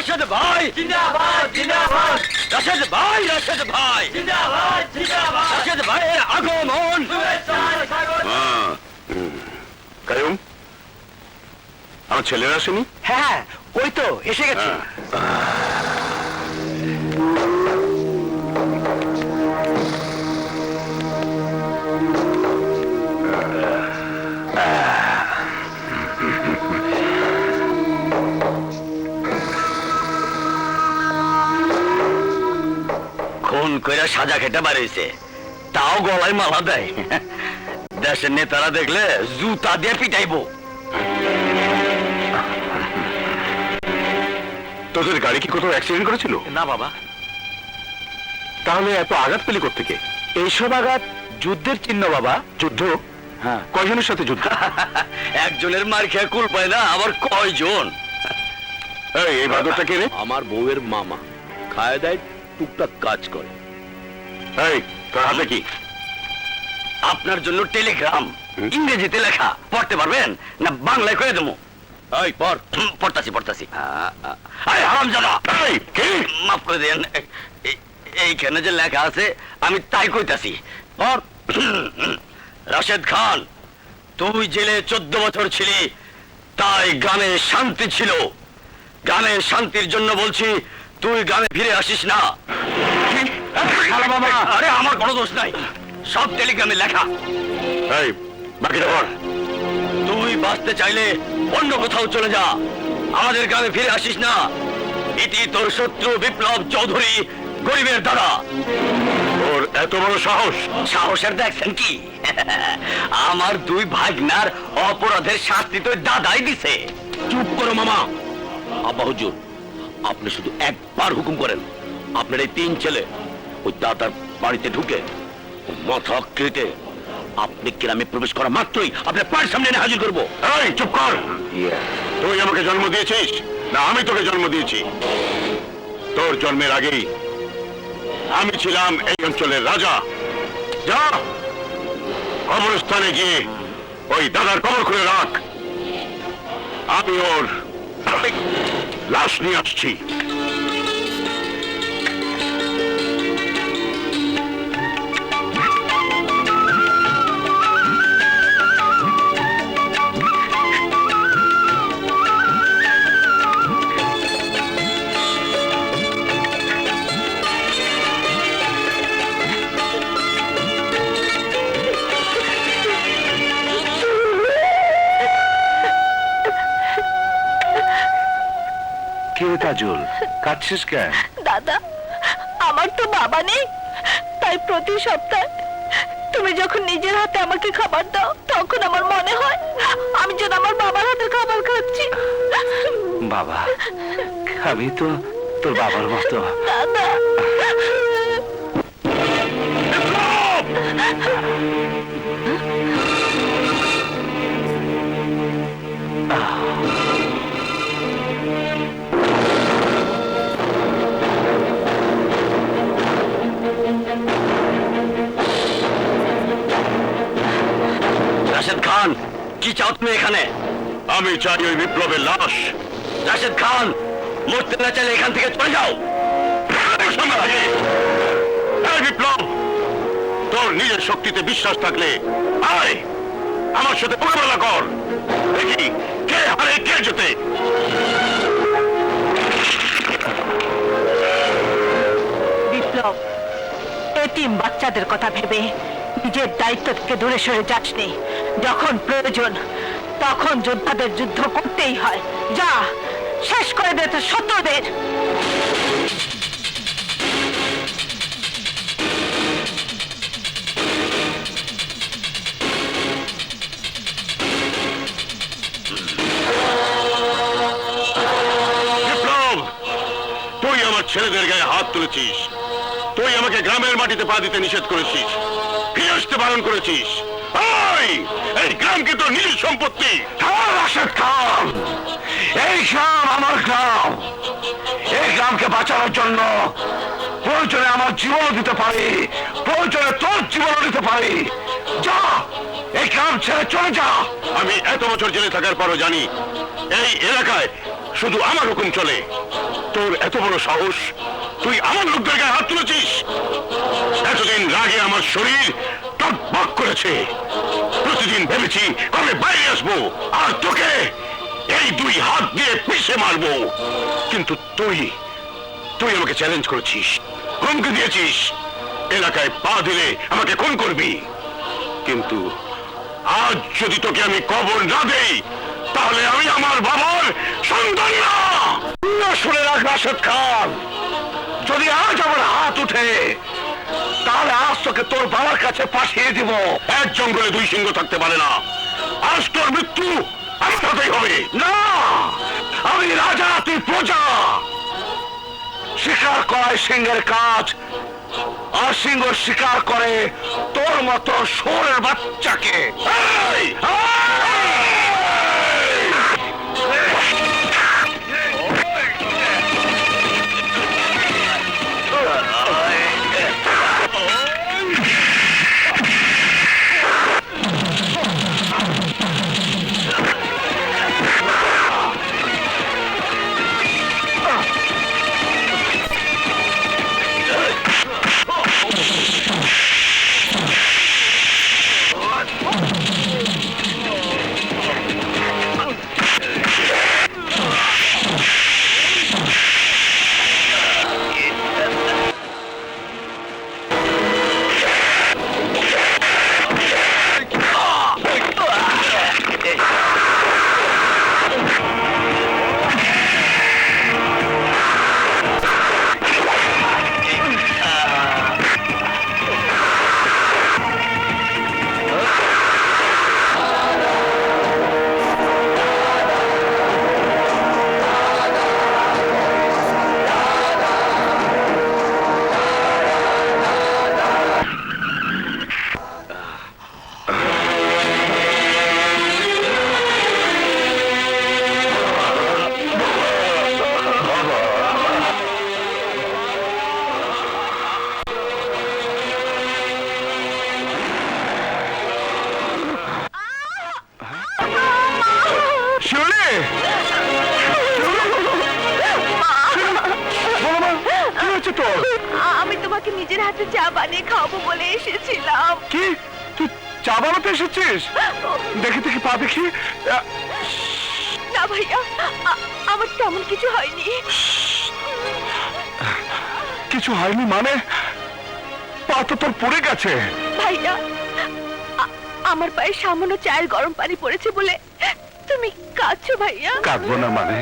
রাশেদ ভাই জিন্দাবাদ জিন্দাবাদ রাশেদ ভাই জিন্দাবাদ জিন্দাবাদ রাশেদ ভাইয়ের আগমন। শুভেচ্ছার স্বাগত। কায়ুম, আমার ছেলেরা আসেনি? হ্যাঁ ওই তো এসে গেছে। খুন কইরা সাজা খেতে পারিছে, তাও গলায় মালা দেয়। দেশের নেতারা দেখলে জুতা দিয়ে পিটাইবো। তোদের গাড়ি কি কোথাও অ্যাক্সিডেন্ট করেছিল? না বাবা। তাহলে এত আঘাত পেলি কোত্থেকে? এইসব আঘাত যুদ্ধের চিহ্ন বাবা। যুদ্ধ? হ্যাঁ। কয়জনের সাথে যুদ্ধ? একজনের মার খেয়ে কুল পায় না, আবার কয়জন? এই বাদরটা কে রে? আমার বউয়ের মামা, খায় দেয়, টুকটাক কাজ করে। এই তোর হাতে কি? আপনার জন্য টেলিগ্রাম, ইংরেজিতে লেখা। পড়তে পারবেন না বাংলায় কয়ে দেবো? এই পর। পড়তাছি। হারামজাদা, মাফ করে দেন। এইখানে যে লেখা আছে আমি তাই কইতাছি। পড়। রাশেদ খান, তুই জেলে 14 বছর ছিলি, তাই গ্রামে শান্তি ছিল। গ্রামের শান্তির জন্য বলছি, তুই গ্রামে ফিরে আসিস না। আরে আমার কোনো দোষ নাই, সব টেলিগ্রামে লেখা। এই বাকিটা বল। তুই বাঁচতে চাইলে অন্য কোথাও চলে যা, আমাদের গ্রামে ফিরে আসিস না। এটি তোর শত্রু বিপ্লব চৌধুরী, গরিবের দাদা। ওর এত বড় সাহস! সাহসের দেখছেন কি? আমার দুই ভাগনার অপরাধের শাস্তি তো দাদাই দিছে। চুপ করো মামা। আব্বা হুজুর, আপনি শুধু একবার হুকুম করেন, আপনার এই 3 ছেলে ওই দাদার বাড়িতে ঢুকে মাথা কেটে আপনি গ্রামে প্রবেশ করা মাত্রই আপনার পায়ের সামনে এনে হাজির করবো। এই চুপ কর! তুই আমাকে জন্ম দিয়েছিস না আমি তোকে জন্ম দিয়েছি? তোর জন্মের আগেই আমি ছিলাম এই অঞ্চলের রাজা। যা কবরস্থানে গিয়ে ওই দাদার কবর খুলে রাখ, আমি ওর লাশ নিয়ে আসছি। কে তাজুল, কাঁদছিস কেন? দাদা, আমার তো বাবা নেই, তাই প্রতি সপ্তাহে তুমি যখন নিজের হাতে আমাকে খাবার দাও, তখন আমার মনে হয় আমি যেন আমার বাবার হাতের খাবার খাচ্ছি। বাবা, আমি তো তোর বাবার মতো। দাদা, রাশেদ খান, কি চাও তুমি এখানে? আমি চাই ওই বিপ্লবের লাশ। রাশেদ খান, মরতে না চাইলে এখান থেকে চলে যাও। এই বিপ্লব, তোর নিজের শক্তিতে বিশ্বাস থাকলে আয় আমার সাথে মোকাবেলা কর, দেখি কে হারে কে জেতে। বিপ্লব, এতিম বাচ্চাদের কথা ভেবে নিজের দায়িত্ব থেকে দূরে সরে যাসনি। যখন প্রয়োজন তখন যোদ্ধাদের যুদ্ধ করতেই হয়। যা, শেষ করে দে তোর শত্রুদের। বিপ্লব, তুই আমার ছেলেদের গায়ে হাত তুলেছিস, তুই আমাকে গ্রামের মাটিতে পা দিতে নিষেধ করেছিস, ফিরে আসতে বারণ করেছিস। এই গ্রাম কি তোর নিজের সম্পত্তি? রাশেদ খান, এই গ্রাম আমার গ্রাম। এই গ্রামকে বাঁচানোর জন্য প্রয়োজনে আমার জীবন দিতে পারি, প্রয়োজনে তোর জীবন দিতে পারি। যা, এই গ্রাম ছেড়ে চলে যা। আমি এত বছর জেলে থাকার পরও জানি এই এলাকায় শুধু আমার হুকুম চলে। তোর এত বড় সাহস, তুই আমার লোকদের গায়ে হাত তুলেছিস? এতদিন রাগে আমার শরীর টকবক করেছে। প্রতিদিন ভেবেছি কবে বাইরে আসবো আর তোকে এই দুই হাত দিয়ে পিষে মারবো। কিন্তু তুই তুই আমাকে চ্যালেঞ্জ করেছিস, হুমকি দিয়েছিস, এলাকায় পা দিলে আমাকে খুন করবি। কিন্তু আজ যদি তোকে আমি কবর না দেই, তাহলে আমি আমার বাবার সন্তান না। শুনে রাখ রাশেদ খান, যদি আজ আমার হাত উঠে, তাহলে আজ তোকে তোর বাবার কাছে পাঠিয়ে দিব। এক জঙ্গলে দুই সিংহ থাকতে পারে না। আজ তোর মৃত্যু আমার সাথেই হবে। না, আমি রাজা, তুই প্রজা। শিকার করায় সিংহের কাজ, আর সিংহ শিকার করে তোর মতো শুয়োরের বাচ্চাকে। এই! আমি তোমাকে নিজের হাতে চা বানিয়ে খাওয়াবো বলে এসেছিলাম। কি, তুই চা বানাতে এসেছিস? দেখি দেখি, পা দেখি। না ভাইয়া, আমার তেমন কিছু হয়নি। কিছু হয়নি মানে? পা তো তোর পড়ে গেছে। ভাইয়া, আমার পায়ে সামান্য চায়ের গরম পানি পড়েছে বলে তুমি কাঁদছো ভাইয়া? কাঁদবো না মানে?